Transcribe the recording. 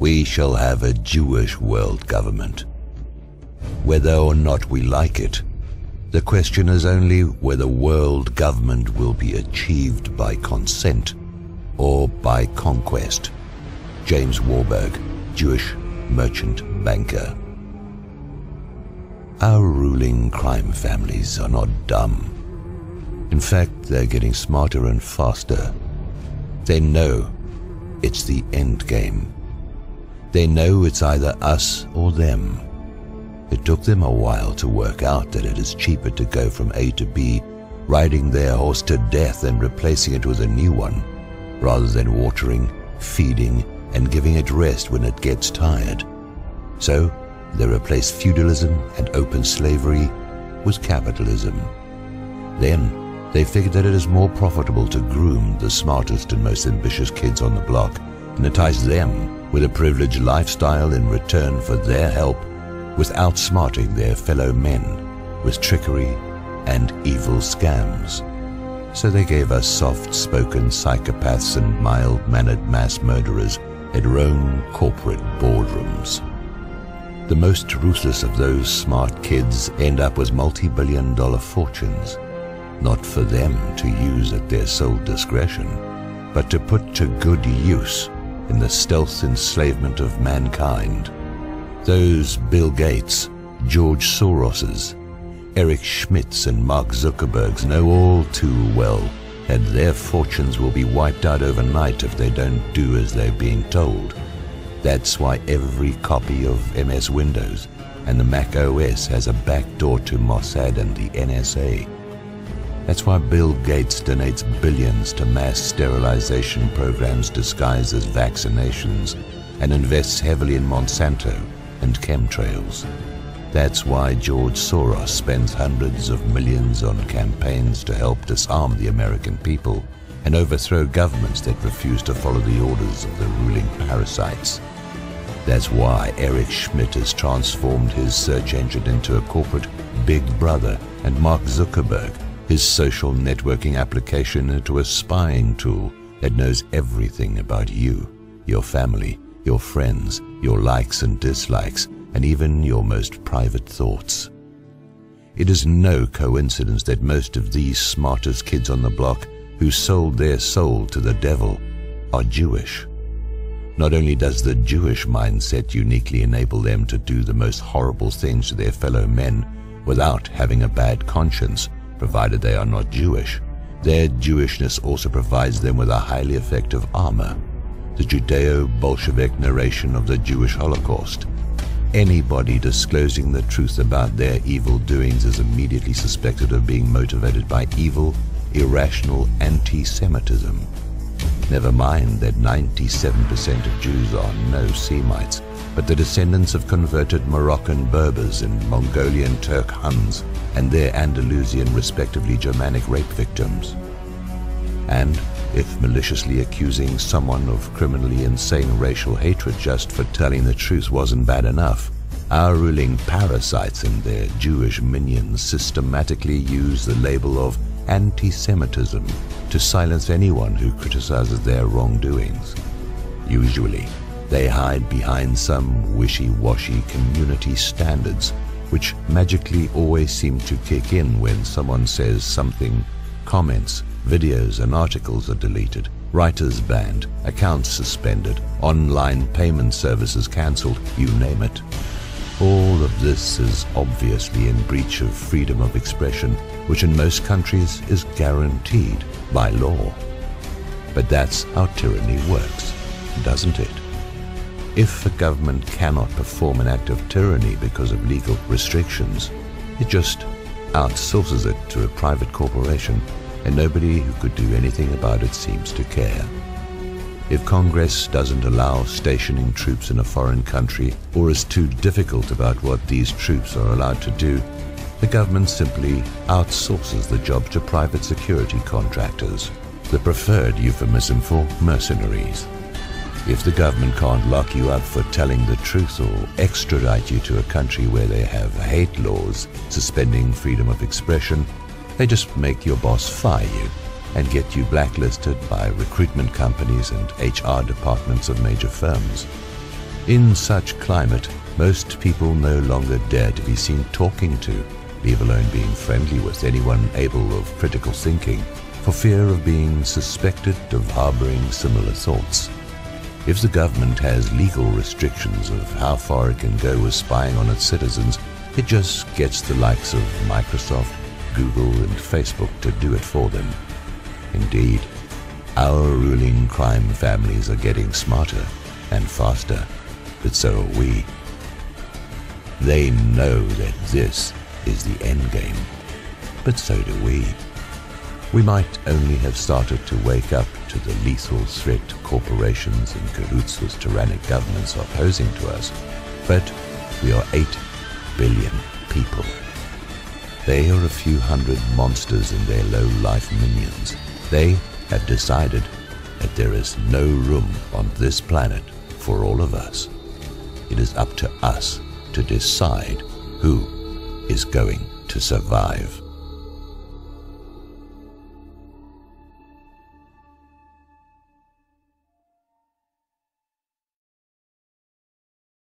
We shall have a Jewish world government. Whether or not we like it, the question is only whether world government will be achieved by consent or by conquest. James Warburg, Jewish merchant banker. Our ruling crime families are not dumb. In fact, they're getting smarter and faster. They know it's the end game. They know it's either us or them. It took them a while to work out that it is cheaper to go from A to B, riding their horse to death and replacing it with a new one, rather than watering, feeding, and giving it rest when it gets tired. So, they replaced feudalism and open slavery with capitalism. Then, they figured that it is more profitable to groom the smartest and most ambitious kids on the block and entice them with a privileged lifestyle in return for their help with outsmarting their fellow men with trickery and evil scams. So they gave us soft-spoken psychopaths and mild-mannered mass murderers at Rome corporate boardrooms. The most ruthless of those smart kids end up with multi-billion-dollar fortunes, not for them to use at their sole discretion, but to put to good use in the stealth enslavement of mankind. Those Bill Gates, George Soroses, Eric Schmidts and Mark Zuckerbergs know all too well that their fortunes will be wiped out overnight if they don't do as they're being told. That's why every copy of MS Windows and the Mac OS has a backdoor to Mossad and the NSA. That's why Bill Gates donates billions to mass sterilization programs disguised as vaccinations and invests heavily in Monsanto and chemtrails. That's why George Soros spends hundreds of millions on campaigns to help disarm the American people and overthrow governments that refuse to follow the orders of the ruling parasites. That's why Eric Schmidt has transformed his search engine into a corporate Big Brother and Mark Zuckerberg his social networking application into a spying tool that knows everything about you, your family, your friends, your likes and dislikes, and even your most private thoughts. It is no coincidence that most of these smartest kids on the block who sold their soul to the devil are Jewish. Not only does the Jewish mindset uniquely enable them to do the most horrible things to their fellow men without having a bad conscience, provided they are not Jewish, their Jewishness also provides them with a highly effective armor, the Judeo-Bolshevik narration of the Jewish Holocaust. Anybody disclosing the truth about their evil doings is immediately suspected of being motivated by evil, irrational anti-Semitism. Never mind that 97% of Jews are no Semites, but the descendants of converted Moroccan Berbers and Mongolian Turk Huns and their Andalusian, respectively Germanic rape victims. And if maliciously accusing someone of criminally insane racial hatred just for telling the truth wasn't bad enough, our ruling parasites and their Jewish minions systematically use the label of anti-Semitism to silence anyone who criticizes their wrongdoings. Usually, they hide behind some wishy-washy community standards, which magically always seem to kick in when someone says something. Comments, videos and articles are deleted, writers banned, accounts suspended, online payment services cancelled, you name it. All of this is obviously in breach of freedom of expression, which in most countries is guaranteed by law. But that's how tyranny works, doesn't it? If a government cannot perform an act of tyranny because of legal restrictions, it just outsources it to a private corporation, and nobody who could do anything about it seems to care. If Congress doesn't allow stationing troops in a foreign country or is too difficult about what these troops are allowed to do, the government simply outsources the job to private security contractors, the preferred euphemism for mercenaries. If the government can't lock you up for telling the truth or extradite you to a country where they have hate laws suspending freedom of expression, they just make your boss fire you and get you blacklisted by recruitment companies and HR departments of major firms. In such climate, most people no longer dare to be seen talking to, leave alone being friendly with anyone able of critical thinking, for fear of being suspected of harboring similar thoughts. If the government has legal restrictions of how far it can go with spying on its citizens, it just gets the likes of Microsoft, Google, and Facebook to do it for them. Indeed, our ruling crime families are getting smarter and faster, but so are we. They know that this is the end game, but so do we. We might only have started to wake up to the lethal threat corporations in cahoots with tyrannic governments are posing to us, but we are 8 billion people. They are a few hundred monsters and their low-life minions. They have decided that there is no room on this planet for all of us. It is up to us to decide who is going to survive.